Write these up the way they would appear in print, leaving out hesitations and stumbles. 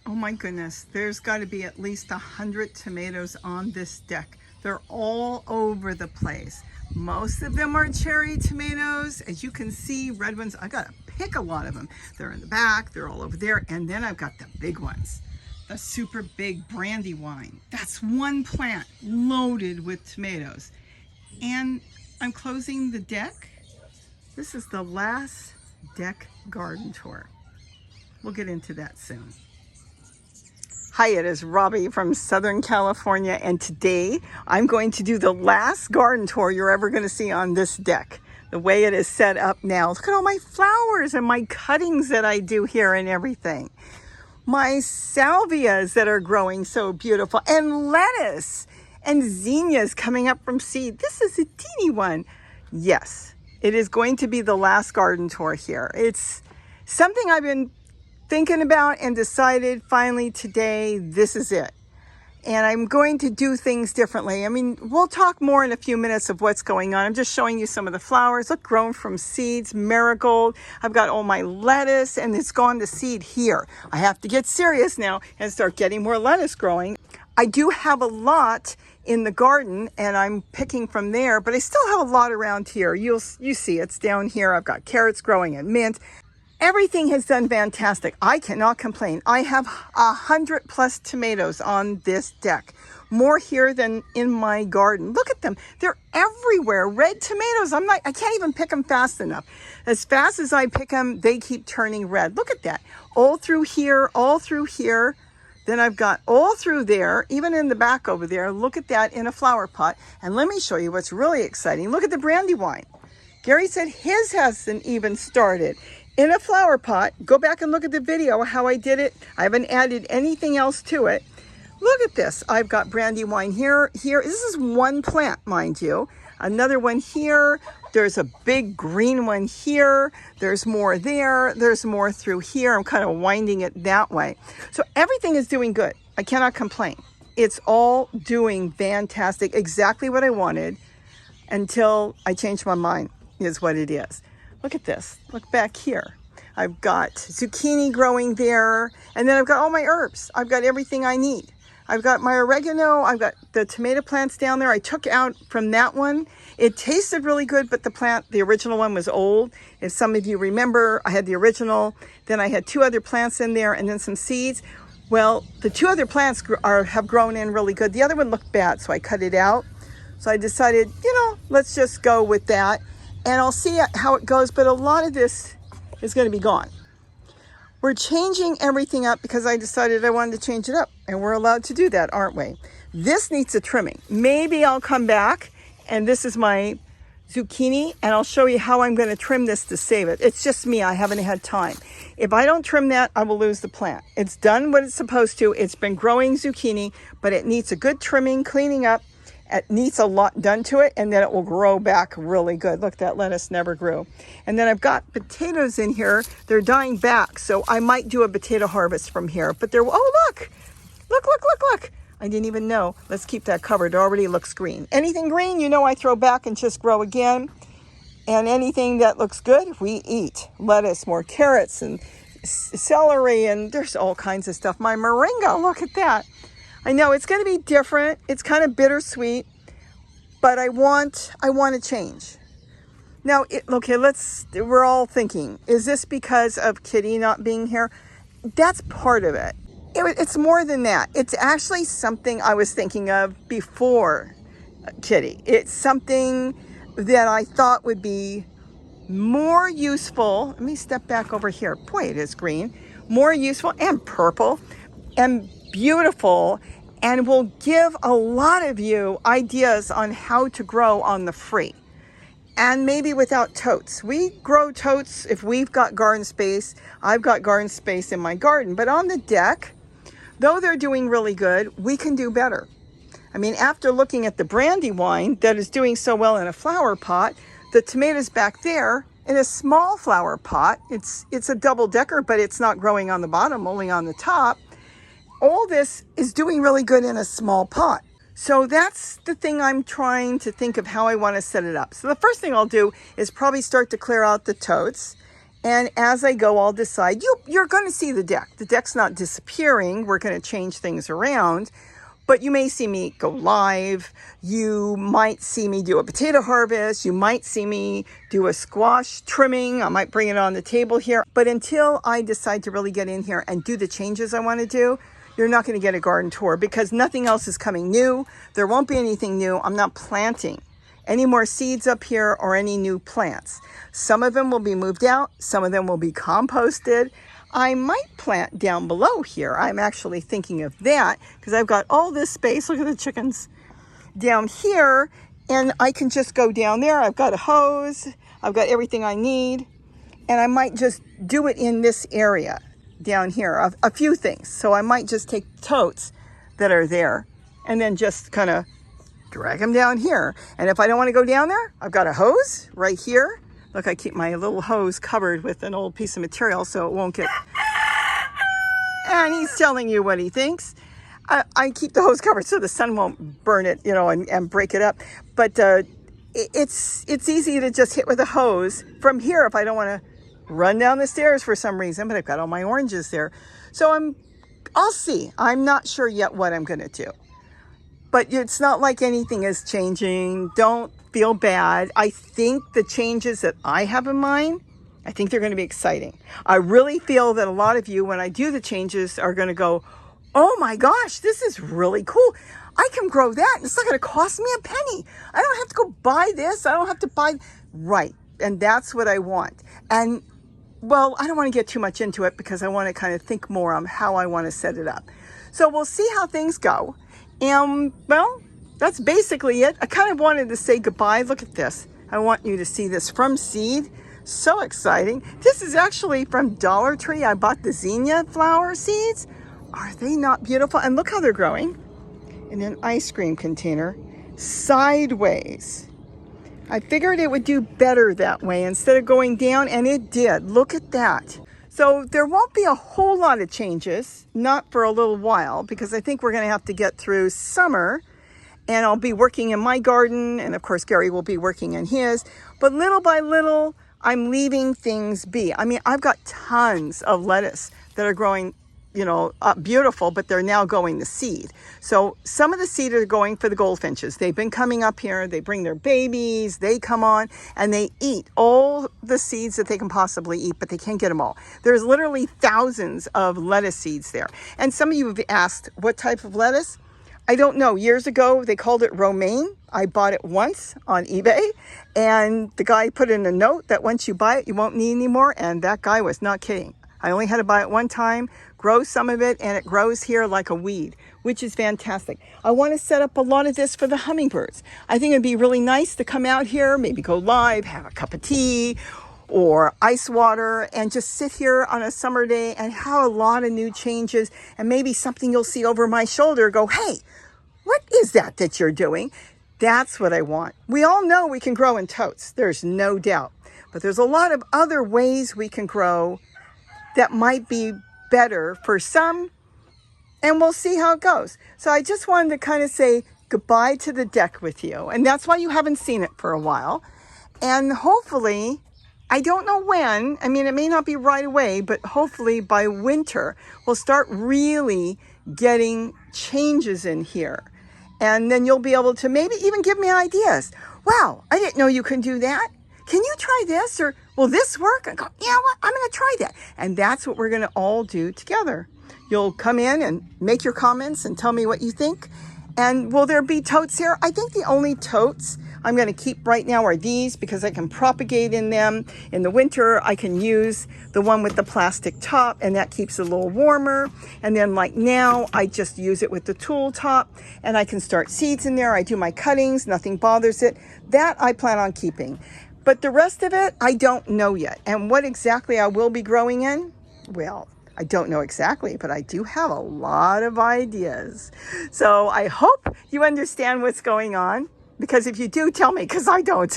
Oh my goodness, there's got to be at least 100 tomatoes on this deck. They're all over the place. Most of them are cherry tomatoes. As you can see, red ones, I gotta pick a lot of them. They're in the back, they're all over there. And then I've got the big ones, the super big Brandywine. That's one plant loaded with tomatoes. And I'm closing the deck. This is the last deck garden tour. We'll get into that soon. Hi, it is Robbie from Southern California, and today I'm going to do the last garden tour you're ever going to see on this deck. The way it is set up now. Look at all my flowers and my cuttings that I do here and everything. My salvias that are growing so beautiful, and lettuce and zinnias coming up from seed. This is a teeny one. Yes, it is going to be the last garden tour here. It's something I've been thinking about and decided finally today, this is it. And I'm going to do things differently. I mean, we'll talk more in a few minutes of what's going on. I'm just showing you some of the flowers. Look, grown from seeds, marigold. I've got all my lettuce and it's gone to seed here. I have to get serious now and start getting more lettuce growing. I do have a lot in the garden and I'm picking from there, but I still have a lot around here. You see it's down here. I've got carrots growing and mint. Everything has done fantastic. I cannot complain. I have 100+ tomatoes on this deck. More here than in my garden. Look at them. They're everywhere. Red tomatoes. I can't even pick them fast enough. As fast as I pick them, they keep turning red. Look at that. All through here, all through here. Then I've got all through there, even in the back over there. Look at that in a flower pot. And let me show you what's really exciting. Look at the Brandywine. Gary said his hasn't even started. In a flower pot, go back and look at the video how I did it. I haven't added anything else to it. Look at this. I've got Brandywine here. This is one plant, mind you. Another one here. There's a big green one here. There's more there. There's more through here. I'm kind of winding it that way. So everything is doing good. I cannot complain. It's all doing fantastic. Exactly what I wanted until I changed my mind is what it is. Look at this. Look back here. I've got zucchini growing there. And then I've got all my herbs. I've got everything I need. I've got my oregano. I've got the tomato plants down there. I took out from that one. It tasted really good, but the original one was old. If some of you remember, I had the original. Then I had 2 other plants in there and then some seeds. Well, the 2 other plants have grown in really good. The other one looked bad, so I cut it out. So I decided, let's just go with that. And I'll see how it goes, but a lot of this is going to be gone. We're changing everything up because I decided I wanted to change it up, and we're allowed to do that, aren't we? This needs a trimming. Maybe I'll come back, and this is my zucchini, and I'll show you how I'm going to trim this to save it. It's just me. I haven't had time. If I don't trim that, I will lose the plant. It's done what it's supposed to. It's been growing zucchini, but it needs a good trimming, cleaning up. It needs a lot done to it, and then it will grow back really good. Look, that lettuce never grew. And then I've got potatoes in here. They're dying back, so I might do a potato harvest from here. But look. Look. I didn't even know. Let's keep that covered. It already looks green. Anything green, I throw back and just grow again. And anything that looks good, we eat. Lettuce, more carrots, and celery, and there's all kinds of stuff. My moringa, look at that. I know it's going to be different. It's kind of bittersweet, but I want to change. Now, we're all thinking, is this because of Kitty not being here? That's part of it. It's more than that. It's actually something I was thinking of before Kitty. It's something that I thought would be more useful. Let me step back over here. Boy, it is green. More useful and purple and beautiful, and will give a lot of you ideas on how to grow on the free and maybe without totes. We grow totes if we've got garden space. I've got garden space in my garden, but on the deck, though they're doing really good, we can do better. I mean, after looking at the Brandywine that is doing so well in a flower pot, the tomatoes back there in a small flower pot, it's a double decker, but it's not growing on the bottom, only on the top. All this is doing really good in a small pot. So that's the thing I'm trying to think of how I want to set it up. So the first thing I'll do is probably start to clear out the totes And as I go, I'll decide. You're going to see the deck. The deck's not disappearing. We're going to change things around. But you may see me go live. You might see me do a potato harvest. You might see me do a squash trimming. I might bring it on the table here. But until I decide to really get in here and do the changes I want to do, you're not going to get a garden tour because nothing else is coming new. There won't be anything new. I'm not planting any more seeds up here or any new plants. Some of them will be moved out. Some of them will be composted. I might plant down below here. I'm actually thinking of that because I've got all this space. Look at the chickens down here, and I can just go down there. I've got a hose. I've got everything I need, and I might just do it in this area down here, a few things. So I might just take totes that are there and then just kind of drag them down here. And if I don't want to go down there, I've got a hose right here. Look, I keep my little hose covered with an old piece of material so it won't get... And he's telling you what he thinks. I keep the hose covered so the sun won't burn it, you know, and break it up. But it's easy to just hit with a hose from here if I don't want to run down the stairs for some reason, but I've got all my oranges there. So I'll see. I'm not sure yet what I'm going to do. But it's not like anything is changing. Don't feel bad. I think the changes that I have in mind, I think they're going to be exciting. I really feel that a lot of you, when I do the changes, are going to go, oh my gosh, this is really cool. I can grow that. And it's not going to cost me a penny. I don't have to go buy this. I don't have to buy... Right. And that's what I want. And well, I don't want to get too much into it because I want to kind of think more on how I want to set it up. So we'll see how things go. And well, that's basically it. I kind of wanted to say goodbye. Look at this. I want you to see this from seed. So exciting. This is actually from Dollar Tree. I bought the zinnia flower seeds. Are they not beautiful? And look how they're growing in an ice cream container sideways. I figured it would do better that way instead of going down, and it did. Look at that. So there won't be a whole lot of changes, not for a little while, because I think we're going to have to get through summer, and I'll be working in my garden, and of course Gary will be working in his, but little by little, I'm leaving things be. I mean, I've got tons of lettuce that are growing, you know, beautiful, but they're now going to seed. So some of the seed are going for the goldfinches. They've been coming up here. They bring their babies. They come on and they eat all the seeds that they can possibly eat, but they can't get them all. There's literally thousands of lettuce seeds there. And some of you have asked, what type of lettuce? I don't know. Years ago, they called it romaine. I bought it once on eBay, and the guy put in a note that once you buy it, you won't need any more. And that guy was not kidding. I only had to buy it one time, grow some of it, and it grows here like a weed, which is fantastic. I want to set up a lot of this for the hummingbirds. I think it'd be really nice to come out here, maybe go live, have a cup of tea or ice water, and just sit here on a summer day and have a lot of new changes, and maybe something you'll see over my shoulder go, hey, what is that you're doing? That's what I want. We all know we can grow in totes. There's no doubt. But there's a lot of other ways we can grow that might be better for some, and we'll see how it goes. So I just wanted to kind of say goodbye to the deck with you, and that's why you haven't seen it for a while. And hopefully, I don't know when, I mean, it may not be right away, but hopefully by winter, we'll start really getting changes in here. And then you'll be able to maybe even give me ideas. Wow, I didn't know you can do that. Can you try this? Or will this work? And go, yeah, what? I'm going to try that. And that's what we're going to all do together. You'll come in and make your comments and tell me what you think. And will there be totes here? I think the only totes I'm going to keep right now are these because I can propagate in them. In the winter, I can use the one with the plastic top, and that keeps it a little warmer. And then like now, I just use it with the tool top, and I can start seeds in there. I do my cuttings. Nothing bothers it. That I plan on keeping. But the rest of it, I don't know yet. And what exactly I will be growing in, well, I don't know exactly, but I do have a lot of ideas. So I hope you understand what's going on. Because if you do, tell me, because I don't.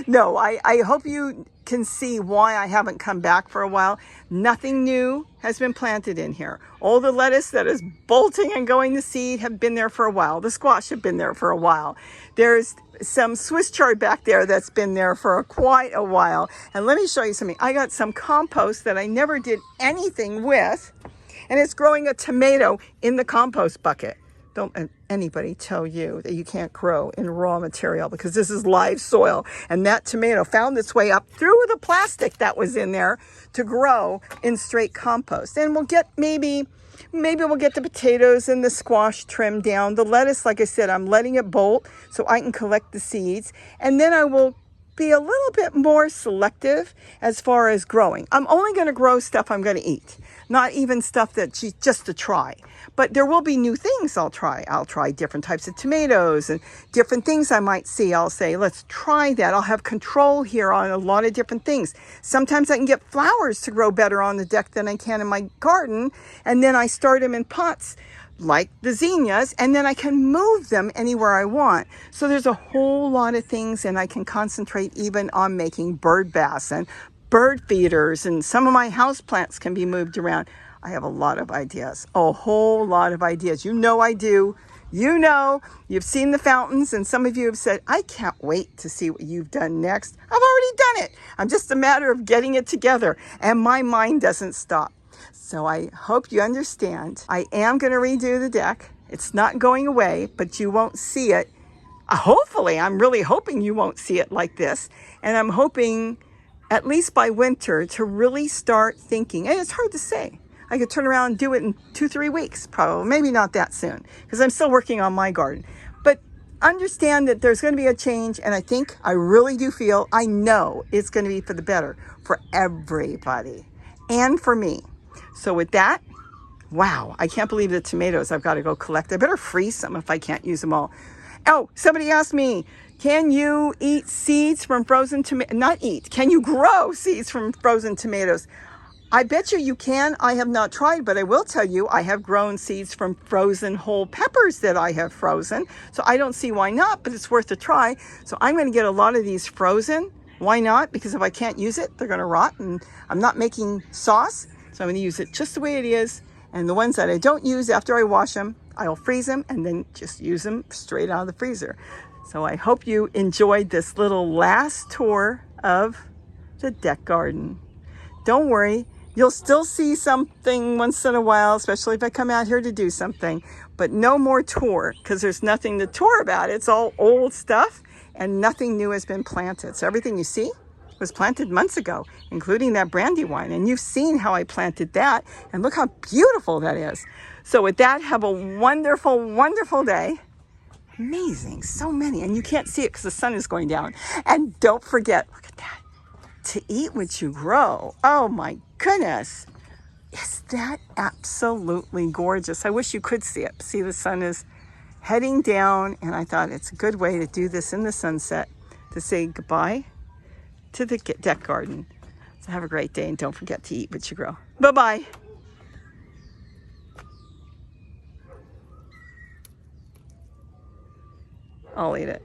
No, I hope you can see why I haven't come back for a while. Nothing new has been planted in here. All the lettuce that is bolting and going to seed have been there for a while. The squash have been there for a while. There's some Swiss chard back there that's been there for quite a while. And let me show you something. I got some compost that I never did anything with, and it's growing a tomato in the compost bucket. Don't anybody tell you that you can't grow in raw material, because this is live soil. And that tomato found its way up through the plastic that was in there to grow in straight compost. And we'll get maybe we'll get the potatoes and the squash trimmed down. The lettuce, like I said, I'm letting it bolt so I can collect the seeds. And then I will be a little bit more selective as far as growing. I'm only going to grow stuff I'm going to eat, not even stuff that's just to try. But there will be new things I'll try. I'll try different types of tomatoes and different things I might see. I'll say, let's try that. I'll have control here on a lot of different things. Sometimes I can get flowers to grow better on the deck than I can in my garden. And then I start them in pots like the zinnias, and then I can move them anywhere I want. So there's a whole lot of things, and I can concentrate even on making bird baths and bird feeders, and some of my house plants can be moved around. I have a lot of ideas, a whole lot of ideas. You know I do. You know, you've seen the fountains, and some of you have said, I can't wait to see what you've done next. I've already done it. I'm just a matter of getting it together, and my mind doesn't stop. So I hope you understand. I am going to redo the deck. It's not going away, but you won't see it. Hopefully, I'm really hoping you won't see it like this. And I'm hoping, at least by winter, to really start thinking. And it's hard to say. I could turn around and do it in 2-3 weeks, probably. Maybe not that soon, because I'm still working on my garden. But understand that there's going to be a change, and I really do feel, I know it's going to be for the better for everybody and for me. So with that, wow, I can't believe the tomatoes I've got to go collect. I better freeze some if I can't use them all. Oh, somebody asked me, can you eat seeds from frozen tomatoes? Not eat. Can you grow seeds from frozen tomatoes? I bet you can. I have not tried, but I will tell you, I have grown seeds from frozen whole peppers that I have frozen. So I don't see why not, but it's worth a try. So I'm going to get a lot of these frozen. Why not? Because if I can't use it, they're going to rot, and I'm not making sauce. So I'm going to use it just the way it is. And the ones that I don't use after I wash them, I'll freeze them and then just use them straight out of the freezer. So I hope you enjoyed this little last tour of the deck garden. Don't worry, you'll still see something once in a while, especially if I come out here to do something, but no more tour, because there's nothing to tour about. It's all old stuff and nothing new has been planted. So everything you see was planted months ago, including that brandywine. And you've seen how I planted that, and look how beautiful that is. So with that, have a wonderful, wonderful day. Amazing, so many, and you can't see it because the sun is going down. And don't forget, look at that, to eat what you grow. Oh my goodness, is that absolutely gorgeous? I wish you could see it. See, the sun is heading down, and I thought it's a good way to do this in the sunset, to say goodbye to the deck garden. So have a great day, and don't forget to eat what you grow. Bye-bye. I'll eat it.